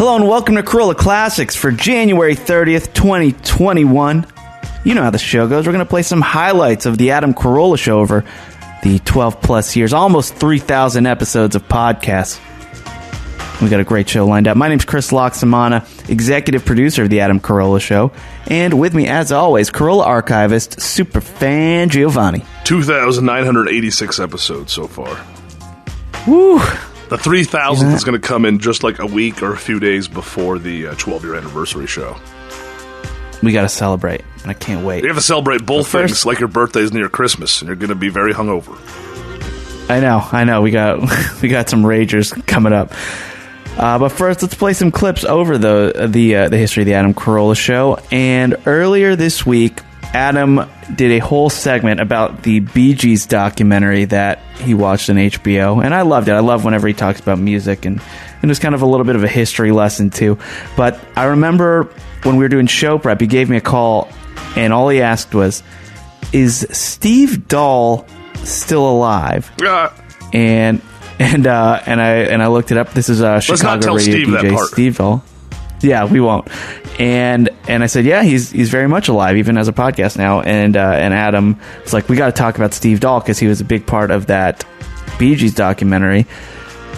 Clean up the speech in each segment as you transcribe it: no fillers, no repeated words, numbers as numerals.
Hello and welcome to Corolla Classics for January 30th, 2021. You know how the show goes. We're going to play some highlights of the Adam Carolla Show over the 12-plus years, almost 3,000 episodes of podcasts. We got a great show lined up. My name's Chris Loxamana, executive producer of the Adam Carolla Show. And with me, as always, Carolla archivist, superfan Giovanni. 2,986 episodes so far. Woo! The 3,000th is going to come in just like a week or a few days before the 12-year anniversary show. We got to celebrate, and I can't wait. You have to celebrate both things, like your birthday's near Christmas, and you're going to be very hungover. I know. We got some ragers coming up. But first, let's play some clips over the history of the Adam Carolla Show. And earlier this week, Adam did a whole segment about the Bee Gees documentary that he watched on HBO, and I loved it. I love whenever he talks about music, and it's kind of a little bit of a history lesson too. But I remember when we were doing show prep, he gave me a call, and all he asked was, "Is Steve Dahl still alive?" And I looked it up. This is a Chicago radio Steve DJ, Steve Dahl. Yeah, we won't. And I said, yeah, he's very much alive, even as a podcast now. And Adam was like, we got to talk about Steve Dahl because he was a big part of that Bee Gees documentary.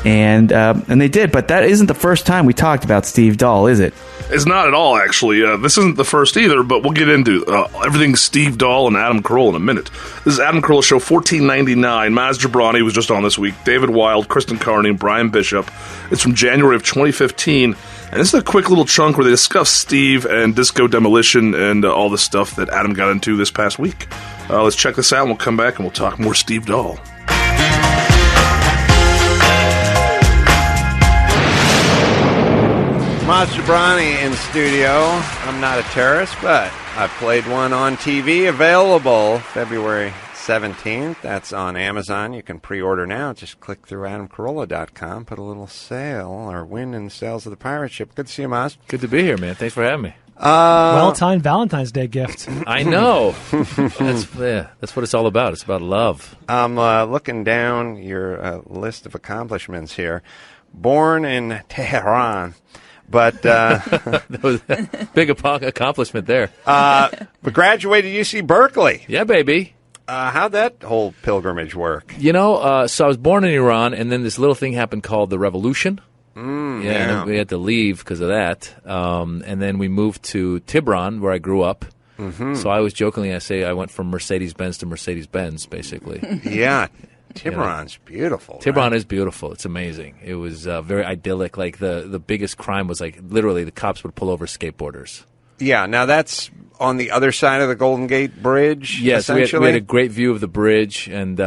And they did, but that isn't the first time we talked about Steve Dahl, is it? It's not at all, actually. This isn't the first either, but we'll get into everything Steve Dahl and Adam Carolla in a minute. This is Adam Carolla Show 1499. Maz Jobrani was just on this week. David Wild, Kristen Carney, and Brian Bishop. It's from January of 2015. And this is a quick little chunk where they discuss Steve and Disco Demolition and all the stuff that Adam got into this past week. Let's check this out, and we'll come back and we'll talk more Steve Dahl. Maz Jobrani in studio. I'm not a terrorist, but I played one on TV, available February 17th. That's on Amazon. You can pre-order now. Just click through AdamCarolla.com, put a little sale or win in sales of the pirate ship. Good to see you, Maz. Good to be here, man. Thanks for having me. Well-timed Valentine's Day gift. I know. That's what it's all about. It's about love. I'm looking down your list of accomplishments here. Born in Tehran. But that was a big accomplishment there. But graduated UC Berkeley. Yeah, baby. How'd that whole pilgrimage work? You know, so I was born in Iran, and then this little thing happened called the Revolution. Yeah. And we had to leave because of that. And then we moved to Tibran, where I grew up. Mm-hmm. So I was jokingly, I say I went from Mercedes-Benz to Mercedes-Benz, basically. Yeah. Tibran's beautiful. Tibran is beautiful. It's amazing. It was very idyllic. Like the biggest crime was like literally the cops would pull over skateboarders. Yeah. Now that's on the other side of the Golden Gate Bridge. Yes, we had a great view of the bridge, and it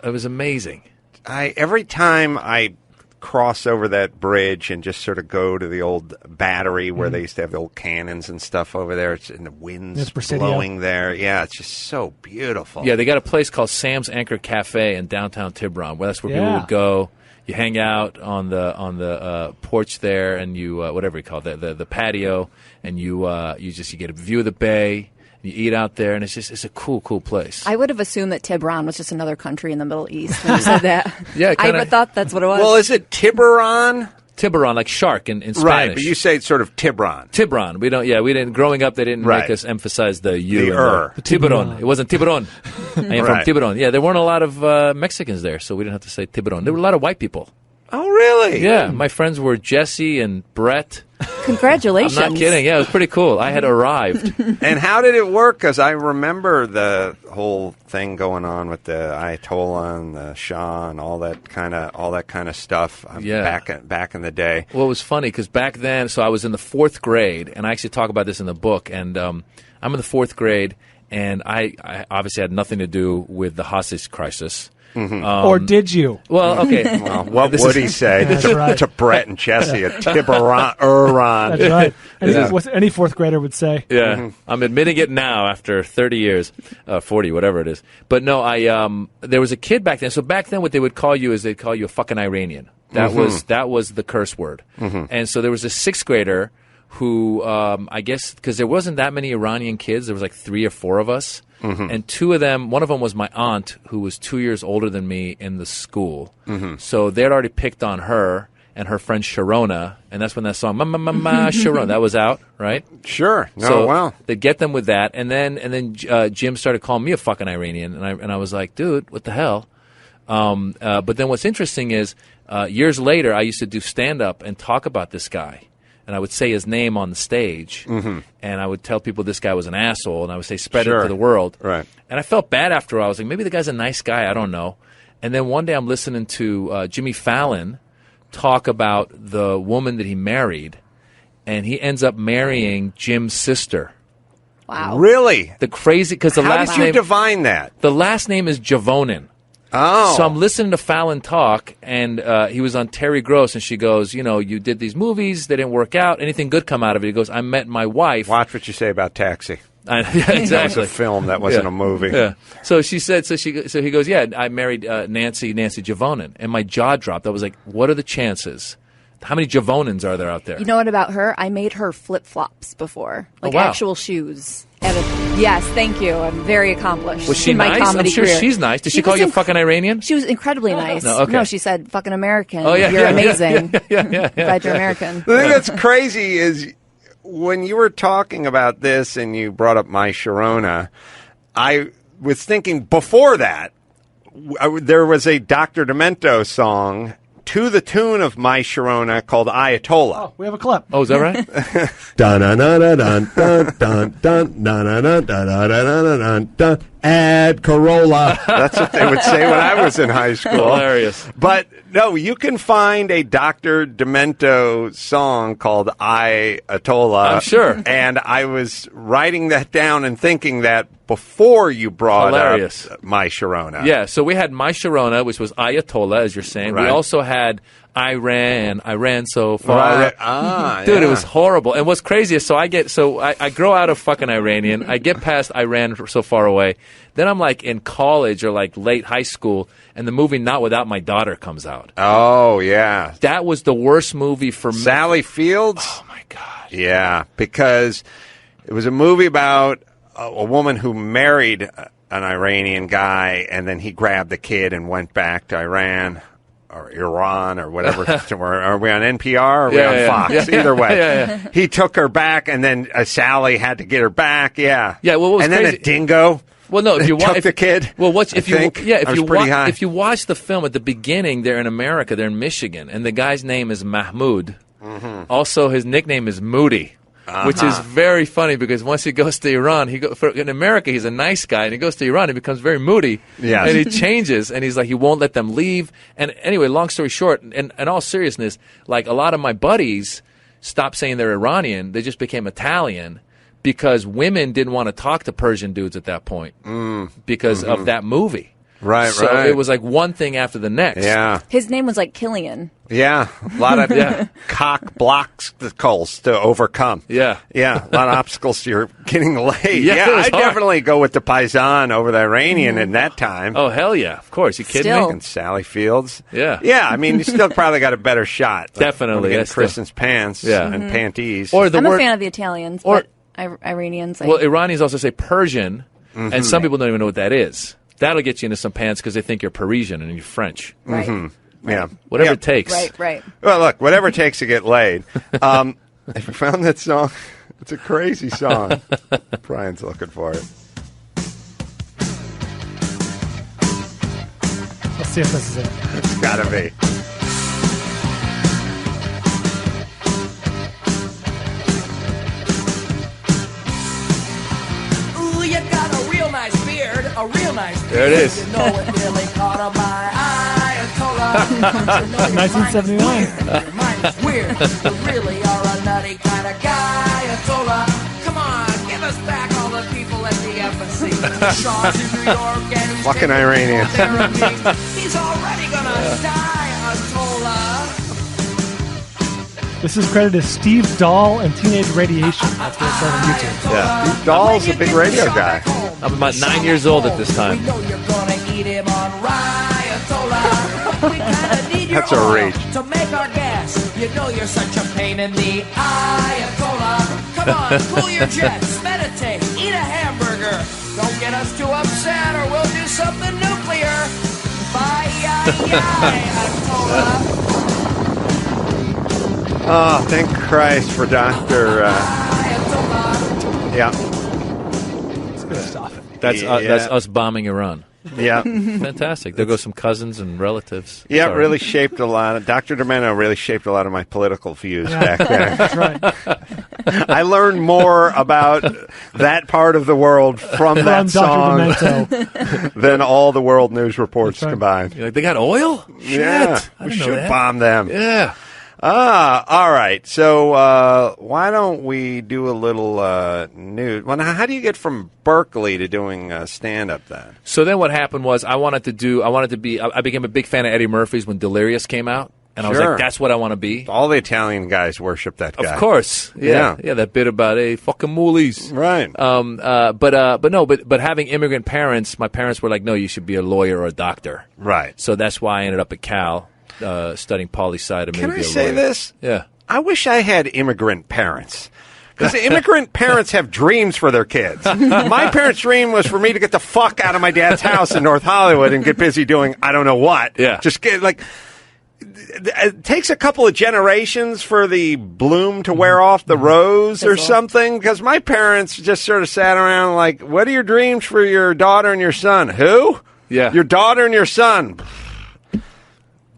was amazing. Every time I cross over that bridge and just sort of go to the old battery where they used to have the old cannons and stuff over there, and the wind's blowing there. Yeah, it's just so beautiful. Yeah, they got a place called Sam's Anchor Cafe in downtown Tibran, where that's where people would go. You hang out on the porch there, and you whatever you call it, the patio, and you get a view of the bay. You eat out there, and it's a cool place. I would have assumed that Tibran was just another country in the Middle East when you said that. Yeah, I would have thought that's what it was. Well, is it Tiburon? Tiburon, like shark in Spanish. Right, but you say it's sort of Tibran. Tibran. We didn't. Growing up, they didn't make us emphasize the U. The Tiburon. It wasn't Tiburon. I am from Tiburon. Yeah, there weren't a lot of Mexicans there, so we didn't have to say Tiburon. There were a lot of white people. Oh, really? Yeah, my friends were Jesse and Brett. Congratulations. I'm not kidding. Yeah, it was pretty cool. I had arrived. And how did it work? Because I remember the whole thing going on with the Ayatollah and the Shah and all that kind of stuff. Back in the day. Well, it was funny because back then, so I was in the fourth grade, and I actually talk about this in the book. And I'm in the fourth grade, and I obviously had nothing to do with the hostage crisis. Mm-hmm. Or did you? Well, okay. Well, what would he say to Brett and Jesse at Tiburon? That's right. What any fourth grader would say. Yeah. Mm-hmm. I'm admitting it now after 30 years, 40, whatever it is. But no, there was a kid back then. So back then what they would call you is they'd call you a fucking Iranian. That was the curse word. Mm-hmm. And so there was a sixth grader who, I guess, because there wasn't that many Iranian kids. There was like 3 or 4 of us. Mm-hmm. And 2 of them, one of them was my aunt, who was 2 years older than me in the school. Mm-hmm. So they had already picked on her, and her friend Sharona, and that's when that song Ma Sharona that was out, right? Sure. No, So well. they'd get them with that, and then Jim started calling me a fucking Iranian, and I was like, dude, what the hell? But then what's interesting is years later, I used to do stand-up and talk about this guy. And I would say his name on the stage, and I would tell people this guy was an asshole, and I would say spread it to the world. Right. And I felt bad after a while. I was like, maybe the guy's a nice guy. I don't know. And then one day I'm listening to Jimmy Fallon talk about the woman that he married, and he ends up marrying Jim's sister. Wow. Really? The crazy, because the How last did you name, divine that? the last name is Javonin. Oh. So I'm listening to Fallon talk, and he was on Terry Gross, and she goes, you did these movies, they didn't work out. Anything good come out of it? He goes, I met my wife. Watch what you say about Taxi. Yeah, That was exactly. a film. That wasn't a movie. Yeah. So she said. So he goes. Yeah, I married Nancy Javonin, and my jaw dropped. I was like, what are the chances? How many Javonins are there out there? You know what about her? I made her flip-flops before. Like wow. actual shoes. Yes, thank you. I'm very accomplished. Was she in my nice? comedy I'm sure career. she's nice. Did she call was you a fucking Iranian? She was incredibly nice. No, okay. She said, fucking American. Oh, yeah, You're yeah, amazing. Yeah. Glad you're American. The thing that's crazy is when you were talking about this and you brought up My Sharona, I was thinking before that, there was a Dr. Demento song to the tune of My Sharona called Ayatollah. Oh, we have a clip. Oh, is that right? Dun dun dun dun dun dun dun dun dun dun dun dun dun. Add Corolla. That's what they would say when I was in high school. Hilarious. But no, you can find a Dr. Demento song called Ayatollah. I'm sure. And I was writing that down and thinking that before you brought Hilarious. up My Sharona. Yeah. So we had My Sharona, which was Ayatollah, as you're saying. Right. We also had I ran so far. Right. Ah, Dude, yeah. it was horrible. And what's crazy is, I grow out of fucking Iranian. I get past I ran so far away. Then I'm like in college or like late high school, and the movie Not Without My Daughter comes out. Oh, yeah. That was the worst movie for me. Sally Fields? Oh, my God. Yeah, because it was a movie about a woman who married an Iranian guy, and then he grabbed the kid and went back to Iran. Or Iran, or whatever. Are we on NPR or are we on Fox? Yeah. Either way. Yeah. He took her back, and then Sally had to get her back. Yeah. Yeah, well, what was and then crazy- a dingo. Well, no, if you took watch the kid. Well, if you watch the film at the beginning, they're in America, they're in Michigan, and the guy's name is Mahmoud. Mm-hmm. Also, his nickname is Moody. Which is very funny because once he goes to Iran, in America he's a nice guy, and he goes to Iran, he becomes very moody, Yes. and he changes, and he's like he won't let them leave. And anyway, long story short, and in all seriousness, like a lot of my buddies stopped saying they're Iranian; they just became Italian because women didn't want to talk to Persian dudes at that point because of that movie. Right, so right. it was like one thing after the next. Yeah. His name was like Killian. Yeah. A lot of cock obstacles to overcome. Yeah. Yeah. A lot of obstacles to your getting laid. Yeah, it was I'd hard. definitely go with the Paisan over the Iranian in that time. Oh hell yeah! Of course, you kidding Still. me? And Sally Fields. Yeah. Yeah, I mean, you still probably got a better shot. Definitely, When we get that's Kristen's pants Yeah. and panties. Or the I'm word. a fan of the Italians, or- but Iranians. Well, Iranians also say Persian, and some people don't even know what that is. That'll get you into some pants because they think you're Parisian and you're French. right. yeah. Whatever Yeah. it takes. Right. Well, look, whatever it takes to get laid. If you found that song, it's a crazy song. Brian's looking for it. Let's see if this is it. It's gotta be. Ooh, you got a real nice beard, a real nice beard. There it is. You know it really caught on my Ayatollah. 1979. Your mind is weird. You really are a nutty kind of guy, Ayatollah. Come on, give us back all the people at the embassy. Shaw's in New York and he's Fucking taking Iranian. therapy. He's already gonna die, Ayatollah. This is credited to Steve Dahl and Teenage Radiation. That's what it's on YouTube. Yeah. Steve Dahl's a big radio guy. I'm about 9 years old at this time. We know you're gonna eat him on Ayatollah. We kinda need your That's a oil reach. to make our gas. You know you're such a pain in the Ayatollah. Come on, cool your jets, meditate, eat a hamburger. Don't get us too upset or we'll do something nuclear. Bye, Ayatollah. Oh, thank Christ for Dr. Yeah. It's good stuff. That's us bombing Iran. Yeah. Fantastic. There go some cousins and relatives. Yeah, it Sorry. really shaped a lot of... Dr. Demento really shaped a lot of my political views back then. That's right. I learned more about that part of the world from that song Dr. Demento. than all the world news reports right. combined. You're like, they got oil? Yeah, Shit. I we didn't know should that. bomb them. Yeah. All right. So why don't we do a little news? Well, now, how do you get from Berkeley to doing stand-up then? So then what happened was I became a big fan of Eddie Murphy's when Delirious came out. And I was Sure. like, that's what I want to be. All the Italian guys worship that guy. Of course. Yeah. That bit about, hey, fucking moolies. Right. But having immigrant parents, my parents were like, no, you should be a lawyer or a doctor. Right. So that's why I ended up at Cal, studying poli-sci to maybe Can be I a say lawyer. this? Yeah. I wish I had immigrant parents. Because immigrant parents have dreams for their kids. My parents' dream was for me to get the fuck out of my dad's house in North Hollywood and get busy doing I don't know what. Yeah. Just get, like... It takes a couple of generations for the bloom to wear off the rose or something, because my parents just sort of sat around like, what are your dreams for your daughter and your son? Who? Yeah. Your daughter and your son.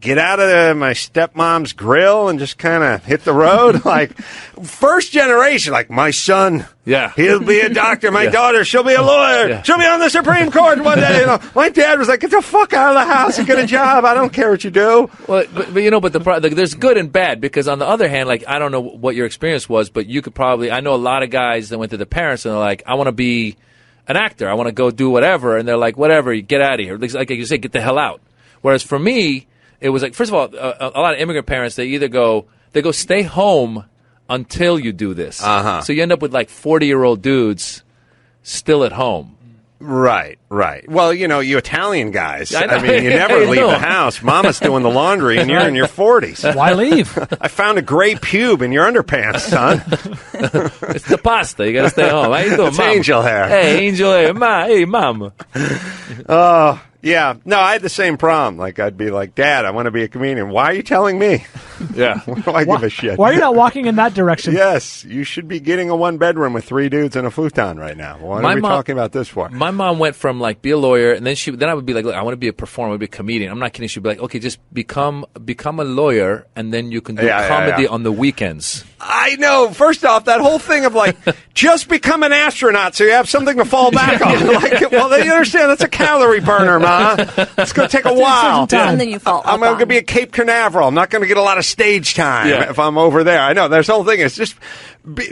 Get out of my stepmom's grill and just kind of hit the road. Like, first generation, like, my son, Yeah. he'll be a doctor. My daughter, she'll be a lawyer. Yeah. She'll be on the Supreme Court one day. You know, my dad was like, get the fuck out of the house and get a job. I don't care what you do. Well, but there's good and bad, because on the other hand, like, I don't know what your experience was, but you could probably, I know a lot of guys that went to the parents and they're like, I want to be an actor. I want to go do whatever. And they're like, whatever, you get out of here. Like you say, get the hell out. Whereas for me, it was like, first of all, a lot of immigrant parents, they go stay home until you do this. Uh-huh. So you end up with like 40-year-old dudes still at home. Right. Well, you know, you Italian guys, I know. I mean, you never I leave know. the house. Mama's doing the laundry and you're in your 40s. Why leave? I found a gray pube in your underpants, son. It's the pasta. You got to stay home. How you doing, It's Mom? angel hair. Hey, angel hair. Hey, Mom. Yeah. No, I had the same problem. Like, I'd be like, Dad, I want to be a comedian. Why are you telling me? Yeah. What do I give a shit? Why are you not walking in that direction? Yes, you should be getting a one-bedroom with 3 dudes and a futon right now. What are we talking about this for? My mom went from like be a lawyer, and then I would be like, look, I want to be a performer, I want to be a comedian. I'm not kidding. She'd be like, okay, just become a lawyer, and then you can do comedy on the weekends. I know. First off, that whole thing of like, just become an astronaut so you have something to fall back on. Like, well, you understand that's a calorie burner, Ma. It's going to take a while. And then you fall I'm up going to on. be at Cape Canaveral. I'm not going to get a lot of stage time if I'm over there. I know. There's the whole thing is just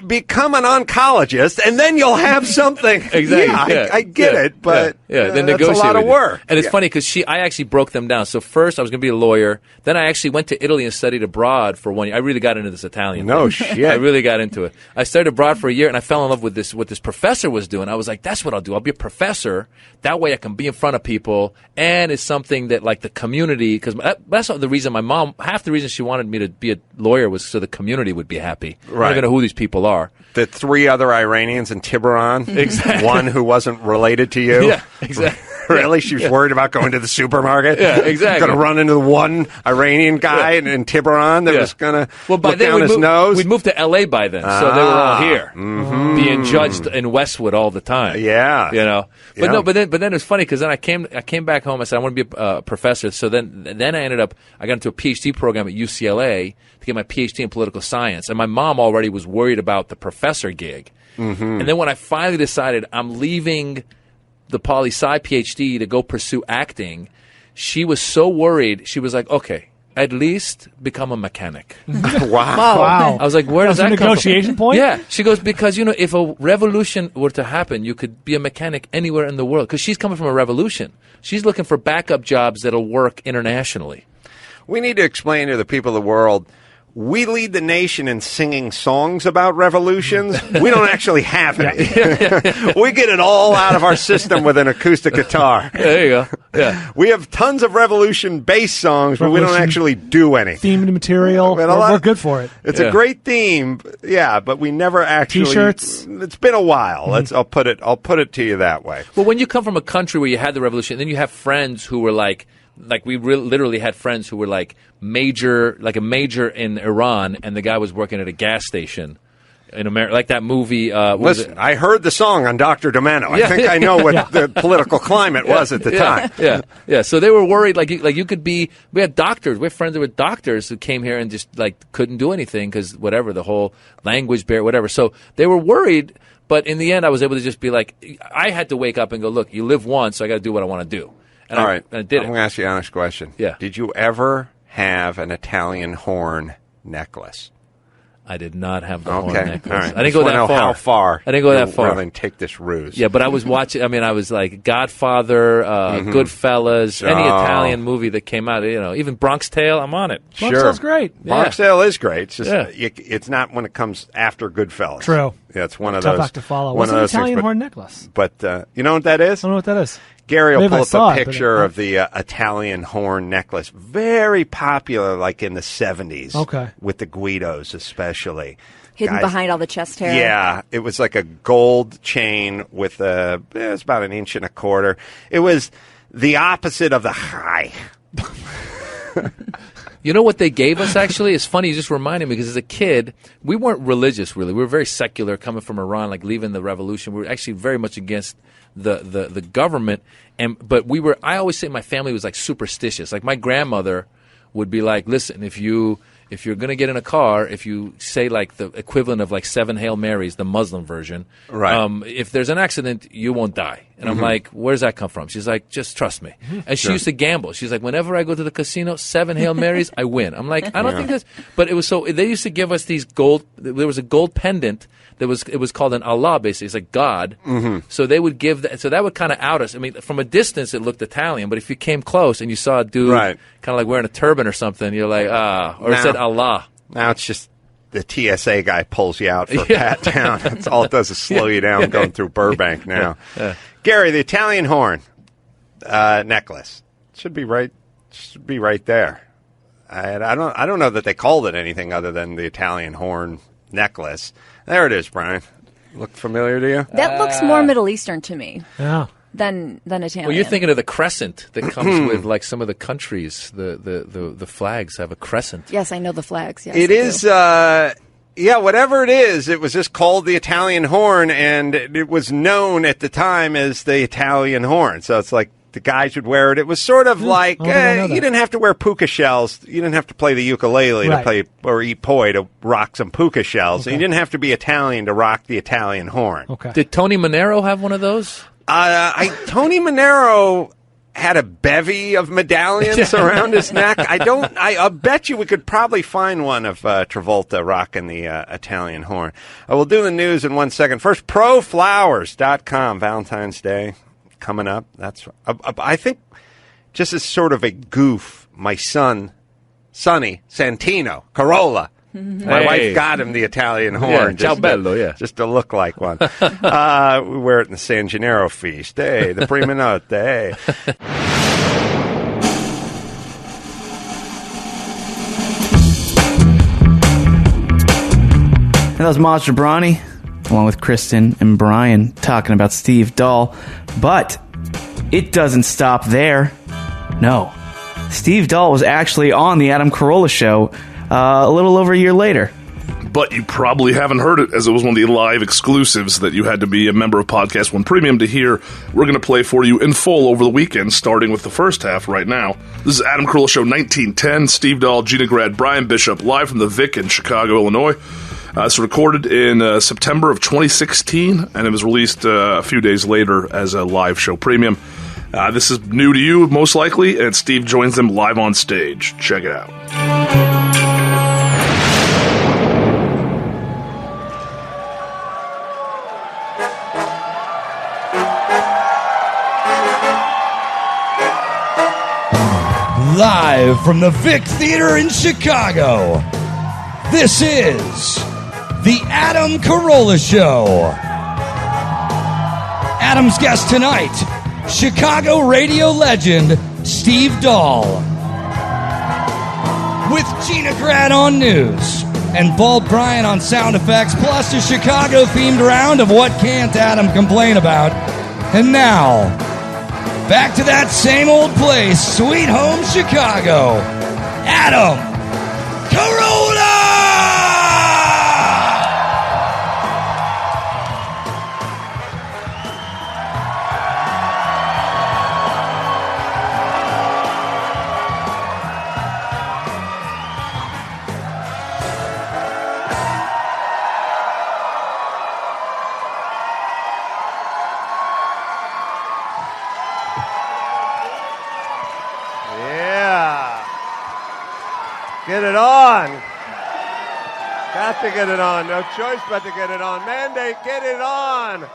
become an oncologist, and then you'll have something. Exactly. Yeah, I get it, but then that's a negotiate lot of with you. work. And it's funny because I actually broke them down. So first I was going to be a lawyer. Then I actually went to Italy and studied abroad for 1 year. I really got into this Italian No thing. shit. I really got into it. I studied abroad for a year, and I fell in love with this. What this professor was doing, I was like, "That's what I'll do. I'll be a professor. That way, I can be in front of people, and it's something that like the community. Because that's the reason my mom. Half the reason she wanted me to be a lawyer was so the community would be happy. I don't Right. even know who these people are. The 3 other Iranians in Tiburon. Exactly. One who wasn't related to you. Yeah, exactly. Really? She was worried about going to the supermarket? Yeah, exactly. Going to run into the one Iranian guy in Tiburon that was going to look down his nose? We'd moved to L.A. by then, so they were all here, being judged in Westwood all the time. Yeah. You know. But Yeah. no, but then it's funny because then I came back home. I said I want to be a professor. So then I got into a PhD program at UCLA to get my PhD in political science, and my mom already was worried about the professor gig. And then when I finally decided I'm leaving the poli-sci PhD to go pursue acting, she was so worried. She was like, okay, at least become a mechanic. Wow. I was like, where does That's a that come negotiation from? point? Yeah. She goes, because, if a revolution were to happen, you could be a mechanic anywhere in the world. Because she's coming from a revolution. She's looking for backup jobs that'll work internationally. We need to explain to the people of the world, we lead the nation in singing songs about revolutions. We don't actually have any. We get it all out of our system with an acoustic guitar. There you go. Yeah. We have tons of revolution-based songs, but we don't Revolution. actually do any. Themed material. Man, a lot- We're good for it. It's Yeah. a great theme, but we never actually. T-shirts. It's been a while. I'll put it to you that way. Well, when you come from a country where you had the revolution, then you have friends who were like, like we literally had friends who were like a major in Iran, and the guy was working at a gas station in America, like that movie. Listen, I heard the song on Dr. Domano. I think I know what the political climate was at the time. Yeah. So they were worried, you could be. We had doctors. We have friends that were doctors who came here and just like couldn't do anything because whatever, the whole language barrier, whatever. So they were worried. But in the end, I was able to just be like, I had to wake up and go, look, you live once, so I got to do what I want to do. And All right. I did it. I'm going to ask you an honest question. Yeah. Did you ever have an Italian horn necklace? I did not have the horn necklace. All right. I didn't go that far. How far? I didn't go that far. Rather than take this ruse. Yeah, but I was watching. I mean, I was like Godfather, Goodfellas, any Italian movie that came out. Even Bronx Tale. I'm on it. Bronx Tale's great. Bronx Tale is great. It's just it's not when it comes after Goodfellas. True. Yeah, it's one of Tough those. act to follow. One What's of an those Italian things, horn necklace? But you know what that is? I don't know what that is. Gary will Maybe pull I up saw a it, but picture of the Italian horn necklace. Very popular, like in the 70s. Okay. With the Guidos, especially. Hidden Guys, behind all the chest hair. Yeah, it was like a gold chain with it was about 1.25 inches. It was the opposite of the high. You know what they gave us, actually? It's funny, you just reminded me, because as a kid, we weren't religious, really. We were very secular, coming from Iran, like leaving the revolution. We were actually very much against the government. But I always say my family was like superstitious. Like my grandmother would be like, listen, if you're going to get in a car, if you say like the equivalent of like 7 Hail Marys, the Muslim version, right. If there's an accident, you won't die. And I'm like, where does that come from? She's like, just trust me. And she used to gamble. She's like, whenever I go to the casino, 7 Hail Marys, I win. I'm like, I don't think that's, but it was so, they used to give us these there was a gold pendant it was called an Allah, basically. It's like God. So they would give that, so that would kind of out us. I mean, from a distance, it looked Italian, but if you came close and you saw a dude kind of like wearing a turban or something, you're like, or it said Allah. Now it's just the TSA guy pulls you out for a pat down. That's all it does is slow you down going through Burbank now. Gary, the Italian horn necklace should be right there. I don't know that they called it anything other than the Italian horn necklace. There it is, Brian. Look familiar to you? That looks more Middle Eastern to me. Yeah. Than Italian. Well, you're thinking of the crescent that comes with like some of the countries. The flags have a crescent. Yes, I know the flags. Yes, it is. Whatever it is, it was just called the Italian horn, and it was known at the time as the Italian horn. So it's like the guys would wear it. It was sort of like you didn't have to wear puka shells. You didn't have to play the ukulele to play or eat poi to rock some puka shells. And you didn't have to be Italian to rock the Italian horn. Okay. Did Tony Manero have one of those? Tony Manero had a bevy of medallions around his neck. I'll bet you we could probably find one of Travolta rocking the Italian horn. We'll do the news in 1 second. First, proflowers.com, Valentine's Day coming up. That's I think just as sort of a goof, my son, Sonny Santino, Corolla. My wife got him the Italian horn. Ciao bello, just to look like one. We wear it in the San Gennaro feast. Hey, the prima notte. Hey. And that was Monster Brawny, along with Kristen and Brian, talking about Steve Dahl. But it doesn't stop there. No. Steve Dahl was actually on the Adam Carolla Show a little over a year later. But you probably haven't heard it, as it was one of the live exclusives that you had to be a member of Podcast One Premium to hear. We're going to play for you in full over the weekend, starting with the first half right now. This is Adam Carolla Show 1910. Steve Dahl, Gina Grad, Brian Bishop, live from the Vic in Chicago, Illinois. It's recorded in September of 2016, and it was released a few days later as a live show premium. This is new to you, most likely, and Steve joins them live on stage. Check it out. Live from the Vic Theater in Chicago, this is the Adam Carolla Show. Adam's guest tonight, Chicago radio legend Steve Dahl. With Gina Grad on news and Bald Brian on sound effects, plus a Chicago-themed round of What Can't Adam Complain About. And now, back to that same old place, Sweet Home Chicago. Adam Carolla! Get it on. Got to get it on. No choice but to get it on. Mandate, get it on.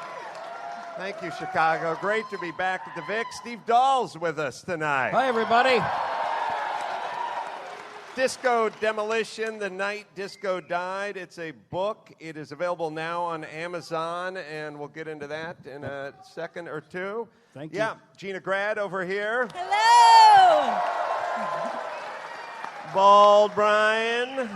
Thank you, Chicago. Great to be back at the Vic. Steve Dahl's with us tonight. Hi, everybody. Disco Demolition, The Night Disco Died. It's a book. It is available now on Amazon, and we'll get into that in a second or two. Thank you. Yeah, Gina Grad over here. Hello. Bald Brian.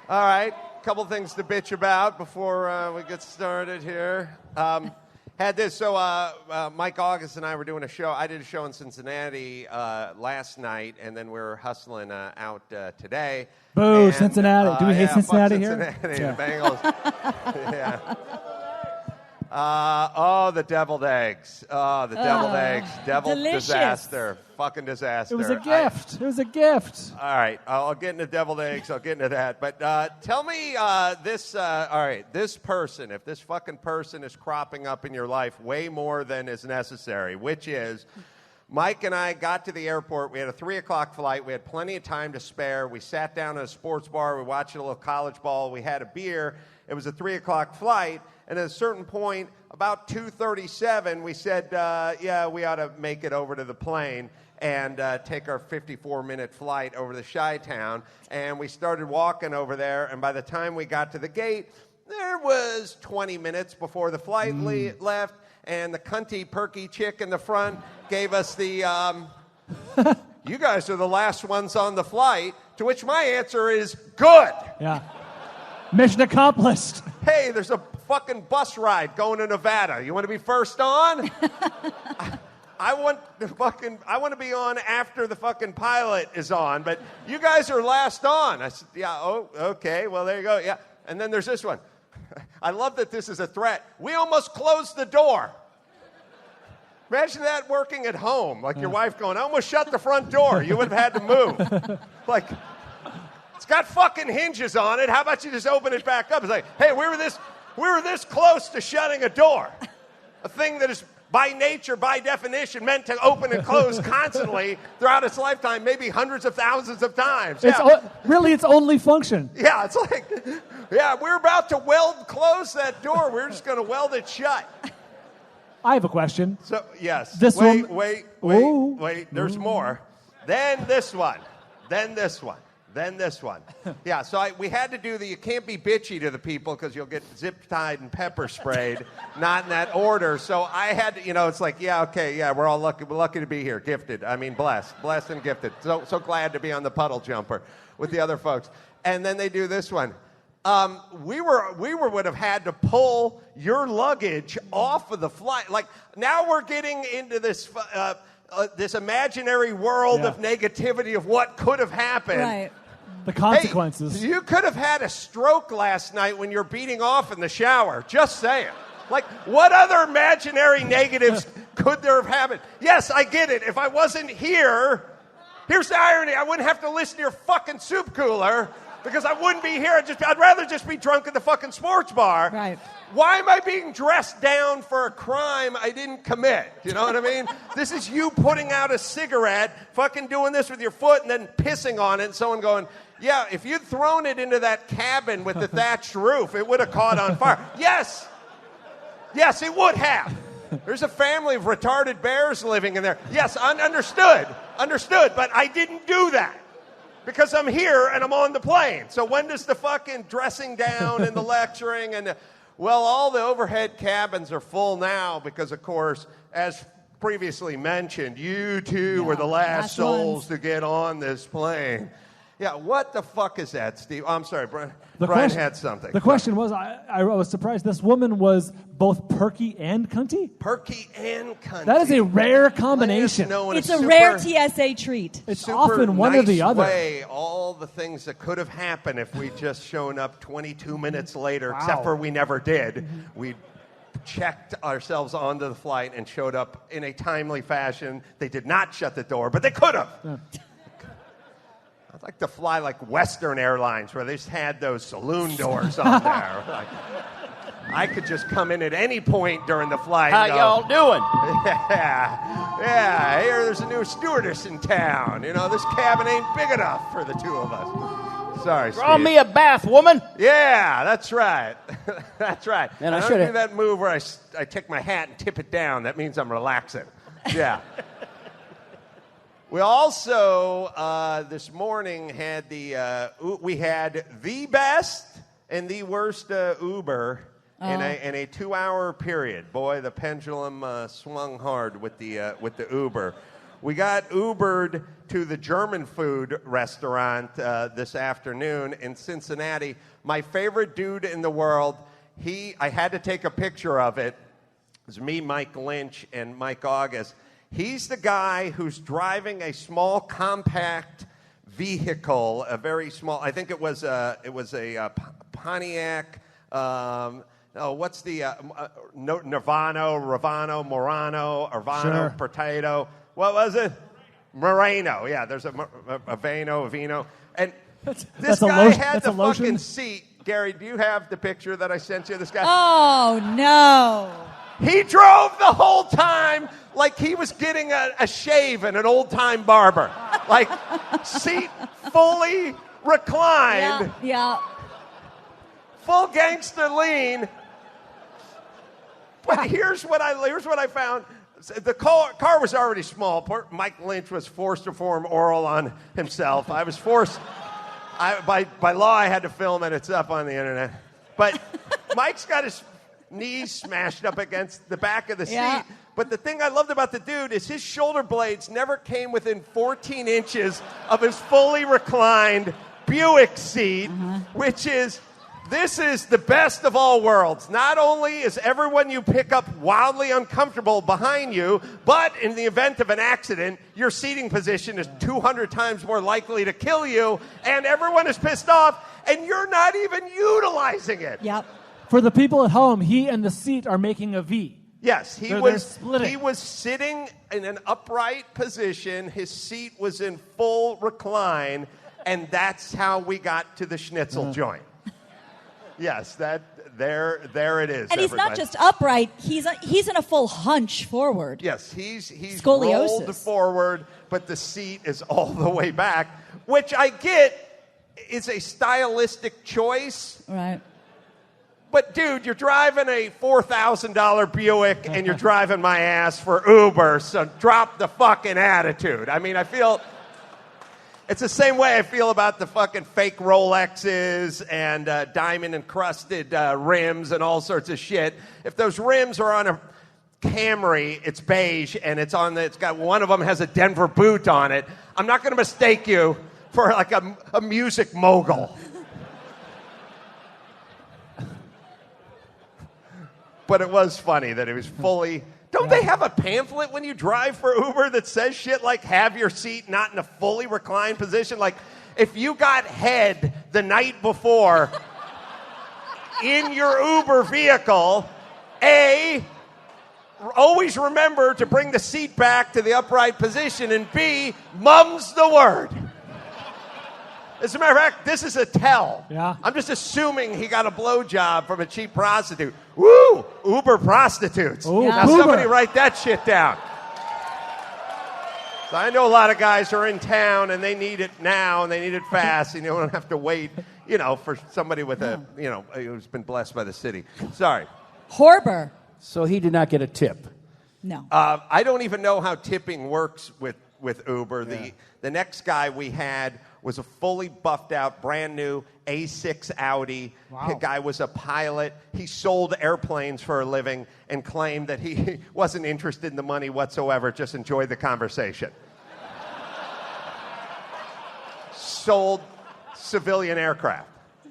All right, couple things to bitch about before we get started here. Had this, so Mike August and I were doing a show. I did a show in Cincinnati last night, and then we were hustling out today. Boo, And, Cincinnati. Do we hate Cincinnati here? Cincinnati, Yeah. the Bengals. Yeah. The deviled eggs. Oh, the deviled eggs. Deviled delicious. disaster. Fucking disaster. It was a gift. It was a gift. All right, I'll get into deviled eggs. I'll get into that. But tell me this. All right, this person, if this fucking person is cropping up in your life way more than is necessary, which is Mike and I got to the airport. We had a 3 o'clock flight. We had plenty of time to spare. We sat down at a sports bar. We watched a little college ball. We had a beer. It was a 3 o'clock flight. And at a certain point, about 2:37, we said, yeah, we ought to make it over to the plane and take our 54-minute flight over to Chi-Town. And we started walking over there. And by the time we got to the gate, there was 20 minutes before the flight left. And the cunty, perky chick in the front gave us the, you guys are the last ones on the flight, to which my answer is, good. Yeah. Mission accomplished. Hey, there's a fucking bus ride going to Nevada. You want to be first on? I want to be on after the fucking pilot is on, but you guys are last on. I said, yeah, oh, okay, well, there you go. Yeah. And then there's this one. I love that this is a threat. We almost closed the door. Imagine that working at home, like your wife going, I almost shut the front door. You would have had to move. Like, it's got fucking hinges on it. How about you just open it back up? It's like, hey, we were this close to shutting a door. A thing that is by nature, by definition, meant to open and close constantly throughout its lifetime, maybe hundreds of thousands of times. Yeah. Really, its only function. Yeah, it's like, yeah, we're about to close that door. We're just going to weld it shut. I have a question. So, yes. This wait. Ooh. There's more. Then this one. Then this one. Then this one. Yeah, so we had to do you can't be bitchy to the people because you'll get zip-tied and pepper sprayed. Not in that order. So I had to, it's like, yeah, okay, yeah, we're all lucky. We're lucky to be here. Gifted. I mean, blessed and gifted. So glad to be on the puddle jumper with the other folks. And then they do this one. We would have had to pull your luggage off of the flight. Like, now we're getting into this this imaginary world of negativity of what could have happened. Right. The consequences. Hey, you could have had a stroke last night when you're beating off in the shower. Just saying. Like, what other imaginary negatives could there have happened? Yes, I get it. If I wasn't here, here's the irony. I wouldn't have to listen to your fucking soup cooler because I wouldn't be here. I'd rather just be drunk at the fucking sports bar. Right. Why am I being dressed down for a crime I didn't commit? You know what I mean? This is you putting out a cigarette, fucking doing this with your foot, and then pissing on it, and someone going, yeah, if you'd thrown it into that cabin with the thatched roof, it would have caught on fire. Yes, it would have. There's a family of retarded bears living in there. Yes, understood, but I didn't do that. Because I'm here and I'm on the plane. So when does the fucking dressing down and the lecturing and well, all the overhead cabins are full now because, of course, as previously mentioned, you two were the last souls to get on this plane. Yeah, what the fuck is that, Steve? Oh, I'm sorry, Brian had something. The question was, I was surprised this woman was both perky and cunty. Perky and cunty. That is a rare combination. It's a rare TSA treat. It's often one or the other. Way, all the things that could have happened if we'd just shown up 22 minutes later, except for we never did. We checked ourselves onto the flight and showed up in a timely fashion. They did not shut the door, but they could have. Yeah. I'd like to fly like Western Airlines, where they just had those saloon doors on there. Like, I could just come in at any point during the flight. How y'all doing? Yeah. Here, there's a new stewardess in town. You know, this cabin ain't big enough for the two of us. Sorry, Draw Steve. me a bath, woman. Yeah, that's right. That's right. Man, I don't do that move where I take my hat and tip it down. That means I'm relaxing. Yeah. We also this morning had we had the best and the worst Uber in a 2-hour period. Boy, the pendulum swung hard with the Uber. We got Ubered to the German food restaurant this afternoon in Cincinnati. My favorite dude in the world. I had to take a picture of it. It was me, Mike Lynch, and Mike August. He's the guy who's driving a small, compact vehicle, a very small. I think it was a Pontiac. What's the Ravano, Sure. Potato? What was it? Moreno. Yeah, there's a Vino. And this guy had the fucking seat. Gary, do you have the picture that I sent you? This guy. Oh no. He drove the whole time like he was getting a shave in an old-time barber. Like, seat fully reclined. Yeah. Full gangster lean. But here's what I found. The car was already small. Mike Lynch was forced to perform oral on himself. I was forced. By law, I had to film it. It's up on the internet. But Mike's got his knees smashed up against the back of the seat. But the thing I loved about the dude is his shoulder blades never came within 14 inches of his fully reclined Buick seat, which is, this is the best of all worlds. Not only is everyone you pick up wildly uncomfortable behind you, but in the event of an accident, your seating position is 200 times more likely to kill you, and everyone is pissed off, and you're not even utilizing it. Yep. For the people at home, he and the seat are making a V. Yes, he They're was splitting. sitting in an upright position. His seat was in full recline, and that's how we got to the schnitzel joint. Yes, there it is. And he's not just upright; he's in a full hunch forward. Yes, he's Scoliosis. rolled forward, but the seat is all the way back, which I get is a stylistic choice. Right. But, dude, you're driving a $4,000 Buick and you're driving my ass for Uber, so drop the fucking attitude. I mean, I feel it's the same way I feel about the fucking fake Rolexes and diamond-encrusted rims and all sorts of shit. If those rims are on a Camry, it's beige, and it's got one of them has a Denver boot on it, I'm not going to mistake you for like a music mogul. But it was funny that it was fully... Don't they have a pamphlet when you drive for Uber that says shit like, have your seat not in a fully reclined position? Like, if you got head the night before in your Uber vehicle, A, always remember to bring the seat back to the upright position, and B, mum's the word. As a matter of fact, this is a tell. Yeah. I'm just assuming he got a blowjob from a cheap prostitute. Woo! Uber prostitutes. Ooh, now Uber. somebody write that shit down. So I know a lot of guys are in town and they need it now and they need it fast, and you don't have to wait, for somebody with who's been blessed by the city. Sorry. Horber. So he did not get a tip. No. I don't even know how tipping works with Uber. Yeah. The next guy we had was a fully buffed out, brand new A6 Audi. Wow. The guy was a pilot. He sold airplanes for a living and claimed that he wasn't interested in the money whatsoever, just enjoyed the conversation. sold civilian aircraft.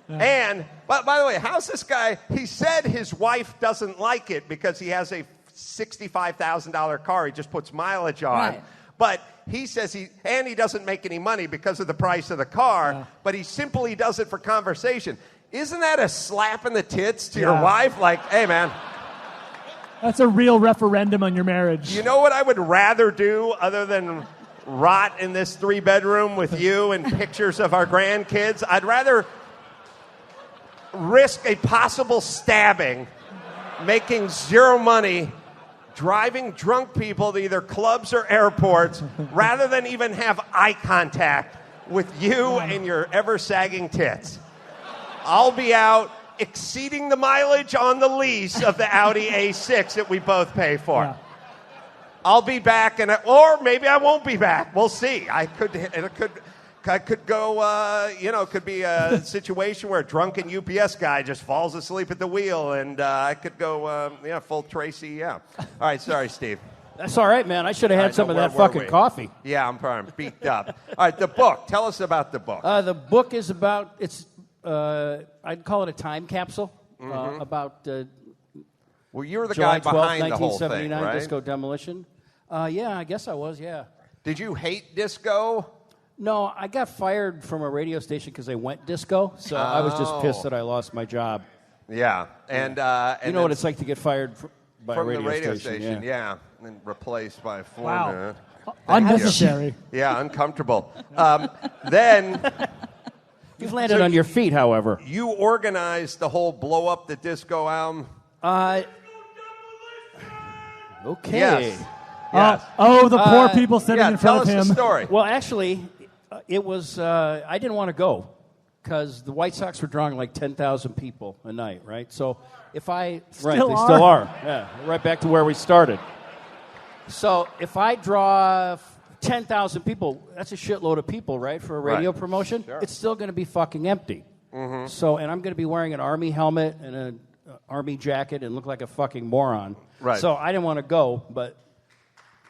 And, by the way, how's this guy? He said his wife doesn't like it because he has a $65,000 car he just puts mileage on. Right. But he says he doesn't make any money because of the price of the car, but he simply does it for conversation. Isn't that a slap in the tits to your wife? Like, hey, man. That's a real referendum on your marriage. You know what I would rather do other than rot in this 3-bedroom with you and pictures of our grandkids? I'd rather risk a possible stabbing, making zero money, driving drunk people to either clubs or airports, rather than even have eye contact with you and your ever-sagging tits. I'll be out exceeding the mileage on the lease of the Audi A6 that we both pay for. Yeah. I'll be back, or maybe I won't be back. We'll see. I could go, it could be a situation where a drunken UPS guy just falls asleep at the wheel, and I could go, full Tracy, yeah. All right, sorry, Steve. That's all right, man. I should have had some of that fucking coffee. Yeah, I'm beat up. All right, the book. Tell us about the book. The book is about, I'd call it a time capsule about well, you were the July guy 12th, behind the whole thing, 1979, right? Disco Demolition. Yeah, I guess I was, yeah. Did you hate disco? No, I got fired from a radio station because they went disco, so I was just pissed that I lost my job. Yeah, and you know what it's like to get fired by a radio the radio station. yeah, and replaced by a 4 Wow. minute. Unnecessary. Yeah, uncomfortable. Then You've landed on your feet, however. you organized the whole Blow Up the Disco album. Okay. Yes. The poor people sitting in front of tell us him. the story. Well, actually, it was. I didn't want to go because the White Sox were drawing like 10,000 people a night, right? So if I Still they are. still are, yeah, right back to where we started. So if I draw 10,000 people, that's a shitload of people, right? For a radio promotion, it's still going to be fucking empty. Mm-hmm. So, and I'm going to be wearing an army helmet and an army jacket and look like a fucking moron. Right. So I didn't want to go, but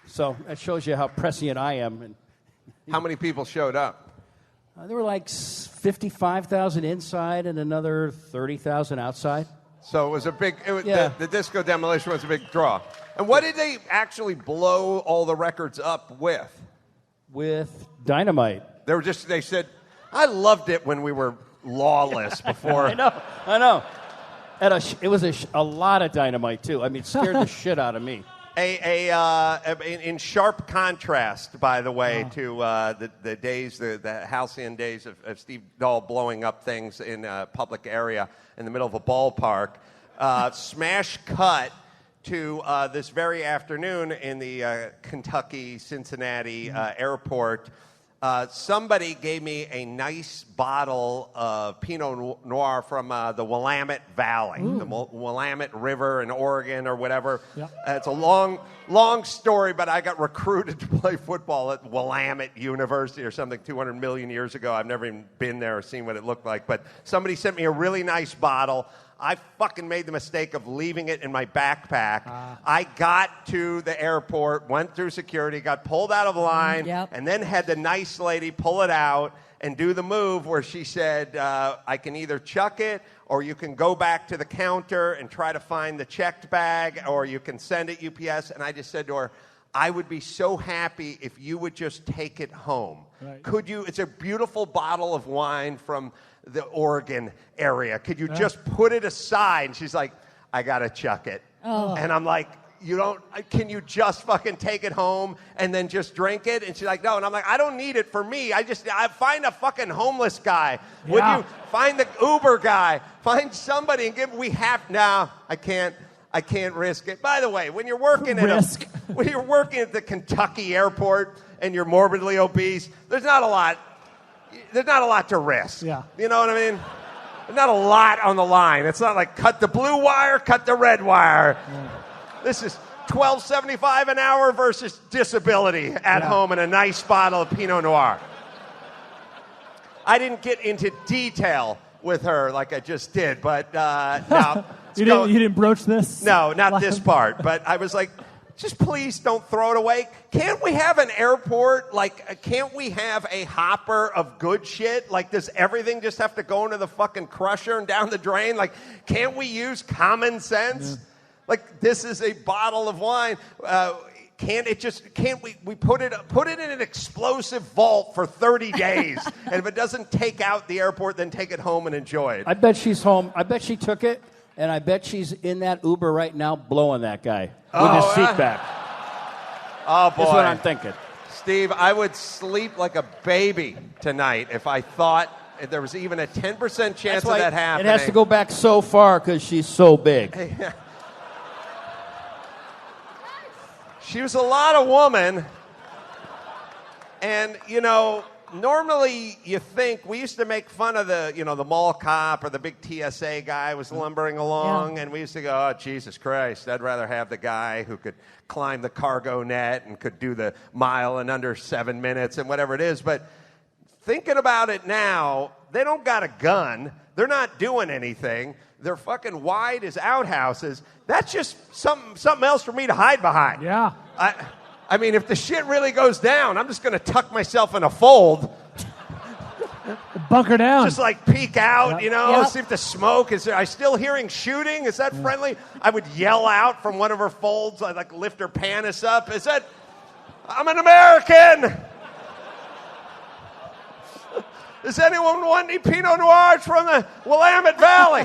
so that shows you how prescient I am. And How many people showed up? there were like 55,000 inside and another 30,000 outside. So it was a big. Yeah. The Disco Demolition was a big draw. And what did they actually blow all the records up with? With dynamite. They said, I loved it when we were lawless before. I know. It was a lot of dynamite, too. I mean, it scared the shit out of me. In sharp contrast, by the way, to the days, the halcyon days of Steve Dahl blowing up things in a public area in the middle of a ballpark, smash cut to this very afternoon in the Kentucky-Cincinnati airport. Somebody gave me a nice bottle of Pinot Noir from the Willamette Valley, the Willamette River in Oregon or whatever. Yep. It's a long story, but I got recruited to play football at Willamette University or something 200 million years ago. I've never even been there or seen what it looked like, but somebody sent me a really nice bottle. I fucking made the mistake of leaving it in my backpack. I got to the airport, went through security, got pulled out of line, and then had the nice lady pull it out and do the move where she said, I can either chuck it or you can go back to the counter and try to find the checked bag or you can send it UPS. And I just said to her, I would be so happy if you would just take it home. Right. Could you? It's a beautiful bottle of wine from the Oregon area. Could you just put it aside? And she's like, I got to chuck it. Oh. And I'm like, can you just fucking take it home and then just drink it? And she's like, no. And I'm like, I don't need it for me. I find a fucking homeless guy. Yeah. Would you find the Uber guy? Find somebody and no, I can't risk it. By the way, when you're working at the Kentucky airport and you're morbidly obese, there's not a lot to risk. Yeah. You know what I mean? There's not a lot on the line. It's not like cut the blue wire, cut the red wire. Yeah. This is $12.75 an hour versus disability at home and a nice bottle of Pinot Noir. I didn't get into detail with her like I just did, but no. You didn't broach this? No, not this part. But I was like, just please don't throw it away. Can't we have an airport, like, can't we have a hopper of good shit? Like, does everything just have to go into the fucking crusher and down the drain? Like, can't we use common sense? Yeah. Like, this is a bottle of wine. Can't we put it in an explosive vault for 30 days? And if it doesn't take out the airport, then take it home and enjoy it. I bet she's home. I bet she took it, and I bet she's in that Uber right now blowing that guy with his seat back. Oh, boy. That's what I'm thinking. Steve, I would sleep like a baby tonight if I thought there was even a 10% chance of that happening. It has to go back so far because she's so big. She was a lot of woman, and, normally you think, we used to make fun of the mall cop or the big TSA guy was lumbering along, and we used to go, oh, Jesus Christ, I'd rather have the guy who could climb the cargo net and could do the mile in under 7 minutes and whatever it is. But thinking about it now, they don't got a gun. They're not doing anything. They're fucking wide as outhouses. That's just something else for me to hide behind. Yeah. I mean, if the shit really goes down, I'm just going to tuck myself in a fold. Bunker down. Just like peek out, Yep. see if the smoke is there. I still hearing shooting? Is that friendly? I would yell out from one of her folds. I'd like lift her panic up. Is that, I'm an American. Does anyone want any Pinot Noirs from the Willamette Valley?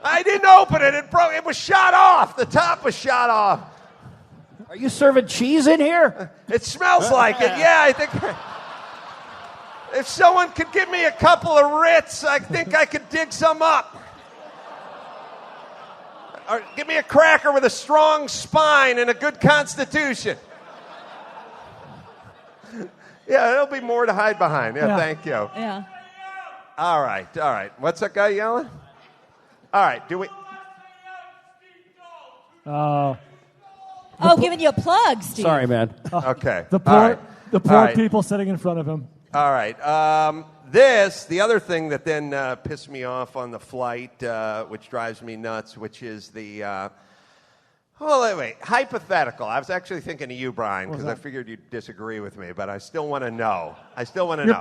I didn't open it. It broke. It was shot off. The top was shot off. Are you serving cheese in here? It smells like it. Yeah, I think if someone could give me a couple of Ritz, I think I could dig some up. Or give me a cracker with a strong spine and a good constitution. Yeah, there'll be more to hide behind. Yeah, thank you. Yeah. All right. What's that guy yelling? All right, do we... Giving you a plug, Steve. Sorry, man. Okay. The poor right. people sitting in front of him. All right. The other thing that then pissed me off on the flight, which drives me nuts, which is the... wait. Hypothetical. I was actually thinking of you, Brian, because I figured you'd disagree with me, but I still want to know.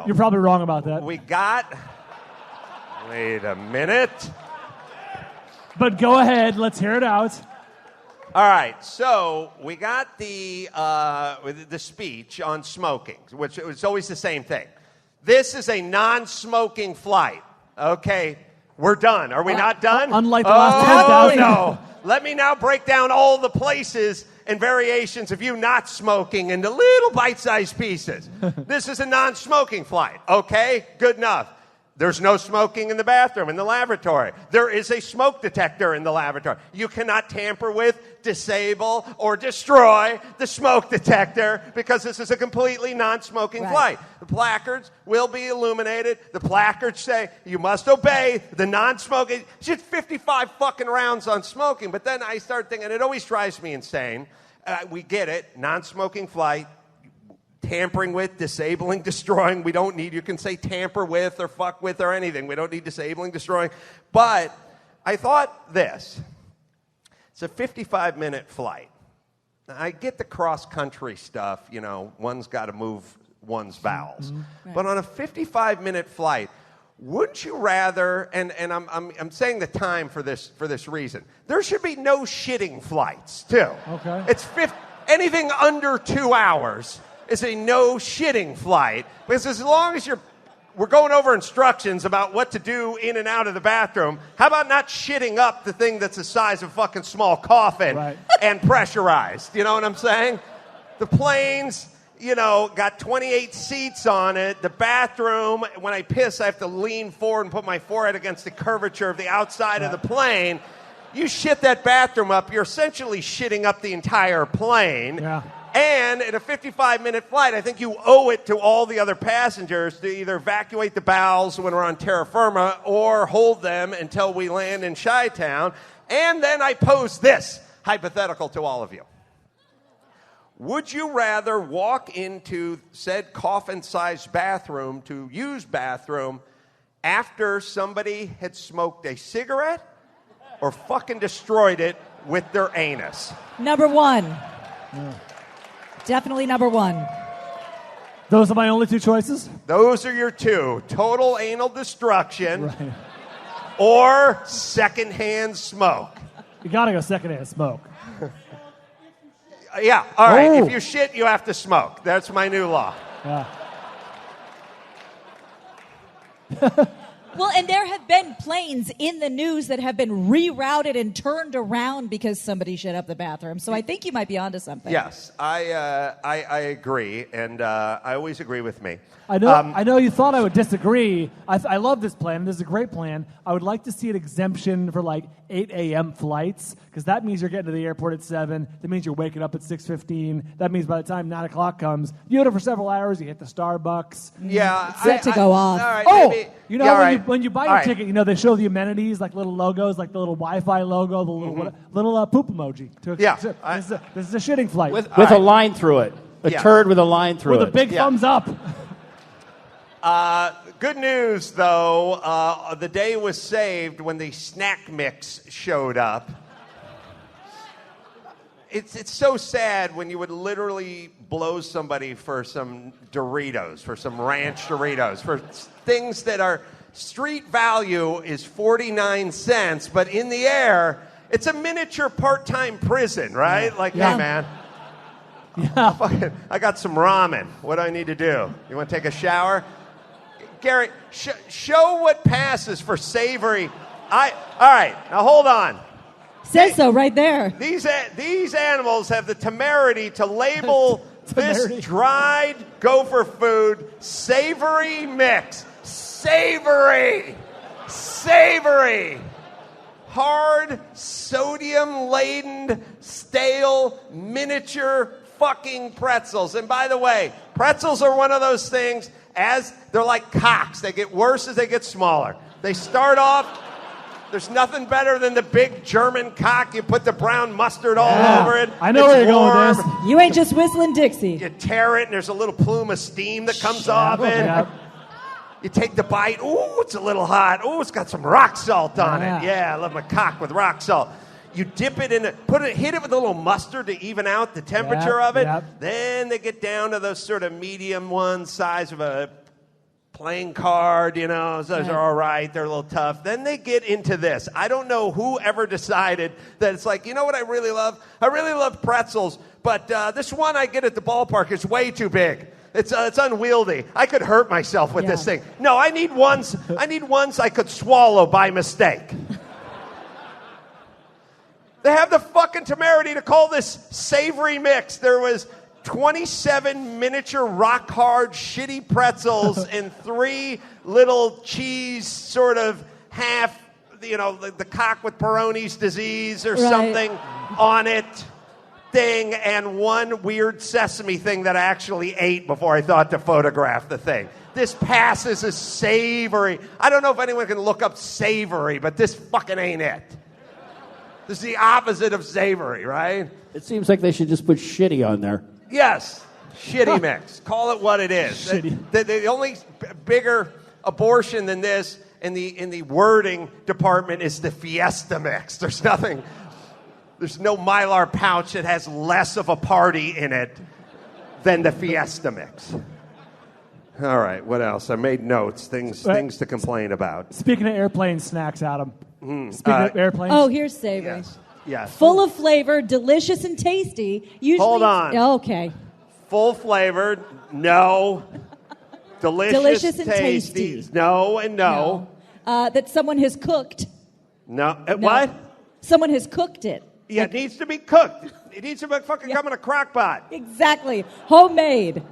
You're probably wrong about that. Wait a minute. But go ahead. Let's hear it out. All right, so we got the speech on smoking, which was always the same thing. This is a non-smoking flight. Okay, we're done. Are we not done? Unlike the last 10,000. No. Let me now break down all the places and variations of you not smoking into little bite-sized pieces. This is a non-smoking flight. Okay, good enough. There's no smoking in the bathroom, in the lavatory. There is a smoke detector in the lavatory. You cannot tamper with, disable, or destroy the smoke detector because this is a completely non-smoking flight. The placards will be illuminated. The placards say you must obey the non-smoking. It's just 55 fucking rounds on smoking. But then I start thinking, it always drives me insane. We get it, non-smoking flight. Tampering with, disabling, destroying. We don't need, you can say tamper with or fuck with or anything. We don't need disabling, destroying. But I thought this. It's a 55-minute flight. Now, I get the cross-country stuff, one's got to move one's bowels. Mm-hmm. Right. But on a 55-minute flight, wouldn't you rather, and I'm saying the time for this reason, there should be no shitting flights, too. Okay. It's anything under 2 hours is a no shitting flight, because as long as we're going over instructions about what to do in and out of the bathroom, how about not shitting up the thing that's the size of a fucking small coffin and pressurized? You know what I'm saying? The planes, got 28 seats on it. The bathroom, when I piss, I have to lean forward and put my forehead against the curvature of the outside of the plane. You shit that bathroom up, you're essentially shitting up the entire plane. Yeah. And in a 55-minute flight, I think you owe it to all the other passengers to either evacuate the bowels when we're on terra firma or hold them until we land in Chi-Town. And then I pose this hypothetical to all of you. Would you rather walk into said coffin-sized bathroom to use bathroom after somebody had smoked a cigarette or fucking destroyed it with their anus? Number one. Definitely number one. Those are my only two choices? Those are your two. Total anal destruction Right. or secondhand smoke. You gotta go secondhand smoke. Yeah, all right. Oh. If you shit, you have to smoke. That's my new law. Yeah. Well, and there have been planes in the news that have been rerouted and turned around because somebody shit up the bathroom. So I think you might be onto something. Yes, I agree, and I always agree with me. I know you thought I would disagree. I love this plan. This is a great plan. I would like to see an exemption for like 8 a.m. flights, because that means you're getting to the airport at 7. That means you're waking up at 6:15. That means by the time 9 o'clock comes, you hit it for several hours. You hit the Starbucks. Yeah, It's set to go off. All right, Oh, maybe, you know yeah, all when, right. when you buy All your right. ticket, you know they show the amenities like little logos, like the little Wi-Fi logo, the little poop emoji. Yeah, This is a shitting flight With All right. a line through it. A Yeah. turd with a line through with it. a big thumbs up. Good news, though. The day was saved when the snack mix showed up. It's so sad when you would literally blow somebody for some Doritos, for some ranch Doritos, for things that are street value is 49 cents, but in the air, it's a miniature part-time prison, right? Like, Yeah. hey, man. Yeah. I got some ramen. What do I need to do? You want to take a shower? Gary, show what passes for savory. All right, now hold on. Says so right there. These animals have the temerity to label this Temerity. dried gopher food savory mix. Savory! Savory! Hard, sodium-laden, stale, miniature fucking pretzels. And by the way, pretzels are one of those things, as they're like cocks. They get worse as they get smaller. They start off, there's nothing better than the big German cock. You put the brown mustard all over it. I know It's where you're going with warm. this. You ain't just whistling Dixie. You tear it, and there's a little plume of steam that comes off it. Yeah. You take the bite. Ooh, it's a little hot. Ooh, it's got some rock salt on Yeah. it. Yeah, I love my cock with rock salt. You dip it in it, hit it with a little mustard to even out the temperature Yep, of it. yep. Then they get down to those sort of medium ones, size of a playing card, you know. Those are all right. They're a little tough. Then they get into this. I don't know who ever decided that it's like, you know what I really love? I really love pretzels, but this one I get at the ballpark is way too big. It's unwieldy. I could hurt myself with this thing. No, I need ones I could swallow by mistake. They have the fucking temerity to call this savory mix. There was 27 miniature rock hard shitty pretzels and 3 little cheese sort of half, you know, the cock with Peyronie's disease or something on it thing, and 1 weird sesame thing that I actually ate before I thought to photograph the thing. This passes as savory. I don't know if anyone can look up savory, but this fucking ain't it. This is the opposite of savory, right? It seems like they should just put shitty on there. Yes, shitty mix. Call it what it is. Shitty. The only bigger abortion than this in the wording department is the Fiesta mix. There's nothing. There's no Mylar pouch that has less of a party in it than the Fiesta mix. All right, what else? I made notes. Things to complain about. Speaking of airplane snacks, Adam. Speaking of airplanes. Oh, here's savory. Yes. Yes. Full of flavor, delicious and tasty. Usually, Hold on. Okay. Full flavored. No. Delicious and tasty. No and no. That someone has cooked. No. What? Someone has cooked it. Yeah, it needs to be cooked. It needs to be fucking come in a crock pot. Exactly. Homemade.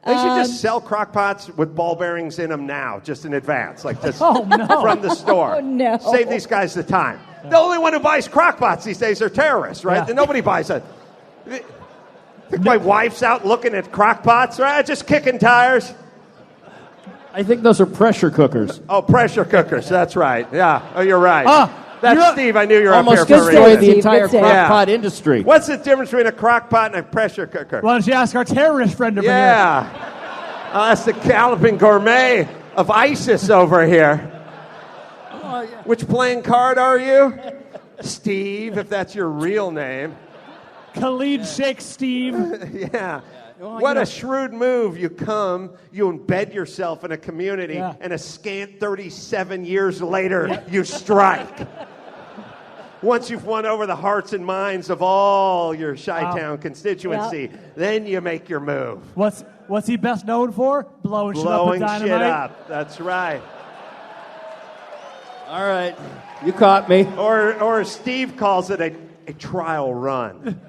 They should just sell crock pots with ball bearings in them now, just in advance, like just Oh, no. from the store. Oh, no. Save these guys the time. The only one who buys crock pots these days are terrorists, right? Yeah. Nobody buys it. I think my wife's out looking at crock pots, right? Just kicking tires. I think those are pressure cookers. Oh, pressure cookers. That's right. Yeah. Oh, you're right. You're That's Steve. I knew you were almost up here for a destroyed reason. the entire Good save. crock pot industry. What's the difference between a crock pot and a pressure cooker? Why don't you ask our terrorist friend over here? Yeah. That's the galloping gourmet of ISIS over here. Which playing card are you? Steve, if that's your real name. Khalid Sheikh Steve. Yeah. Well, What you know- a shrewd move. You embed yourself in a community, Yeah. and a scant 37 years later, you strike. Once you've won over the hearts and minds of all your Chi-Town constituency, then you make your move. What's he best known for? Blowing shit up with Blowing dynamite. shit up. That's right. All right. You caught me. Or as Steve calls it, a trial run.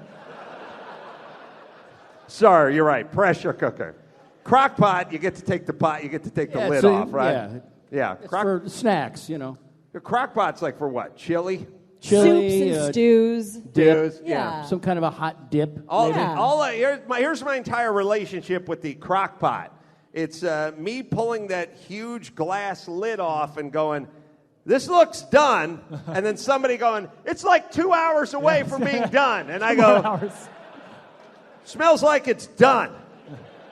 Sorry, you're right. Pressure cooker. Crock pot, you get to take the lid so- off, right? Yeah. It's for snacks, you know. The crock pot's like for what? Chili? Chili, Soups and stews. Stews? Yeah. some kind of a hot dip. Here's my entire relationship with the crock pot. It's me pulling that huge glass lid off and going, this looks done. And then somebody going, it's like 2 hours away from being done. And I go, 2 hours. smells like it's done.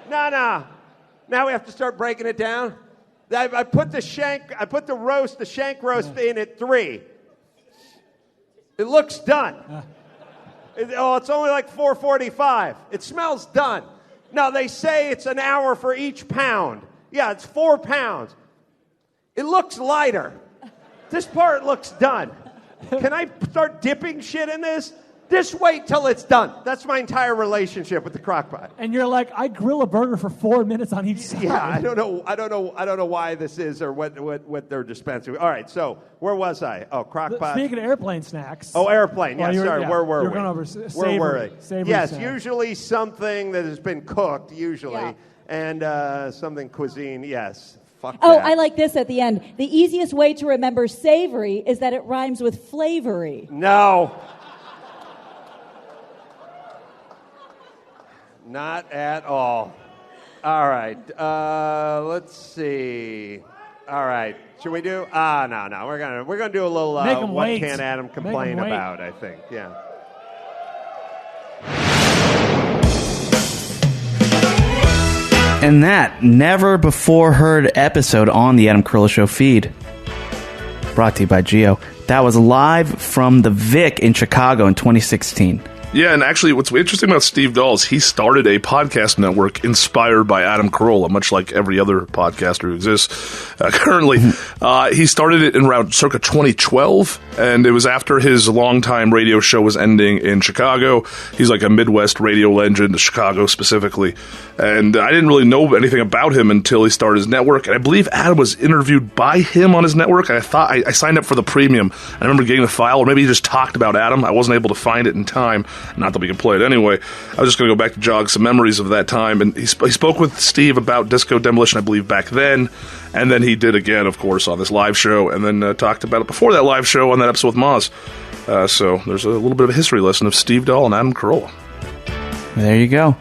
No. Now we have to start breaking it down. I put the shank roast in at 3. It looks done. It's only like 4:45. It smells done. No, they say it's an hour for each pound. Yeah, it's 4 pounds. It looks lighter. This part looks done. Can I start dipping shit in this? Just wait till it's done. That's my entire relationship with the crock pot. And you're like, I grill a burger for 4 minutes on each side. Yeah, I don't know why this is or what they're dispensing. All right, so where was I? Oh, crock pot. Speaking of airplane snacks. Oh, airplane. Yeah, Well, sorry. Where were you're we? going over Where were savory. we? Savory Yes, snacks. usually something that has been cooked, Yeah. and something cuisine. Yes. Fuck Oh, that. I like this at the end. The easiest way to remember savory is that it rhymes with flavory. No. Not at all. All right. Let's see. All right. Should we do? No. We're gonna do a little. Make 'em what wait. can Adam Make 'em complain wait. about? I think. Yeah. And that never before heard episode on the Adam Carolla Show feed, brought to you by Geo, that was live from the Vic in Chicago in 2016. Yeah, and actually, what's interesting about Steve Dahl is he started a podcast network inspired by Adam Carolla, much like every other podcaster who exists currently. He started it in around circa 2012, and it was after his longtime radio show was ending in Chicago. He's like a Midwest radio legend, Chicago specifically. And I didn't really know anything about him until he started his network. And I believe Adam was interviewed by him on his network. I thought I signed up for the premium. I remember getting the file, or maybe he just talked about Adam. I wasn't able to find it in time. Not that we can play it anyway. I was just going to go back to jog some memories of that time. And he spoke with Steve about Disco Demolition, I believe, back then. And then he did again, of course, on this live show. And then talked about it before that live show on that episode with Moz. So there's a little bit of a history lesson of Steve Dahl and Adam Carolla. There you go.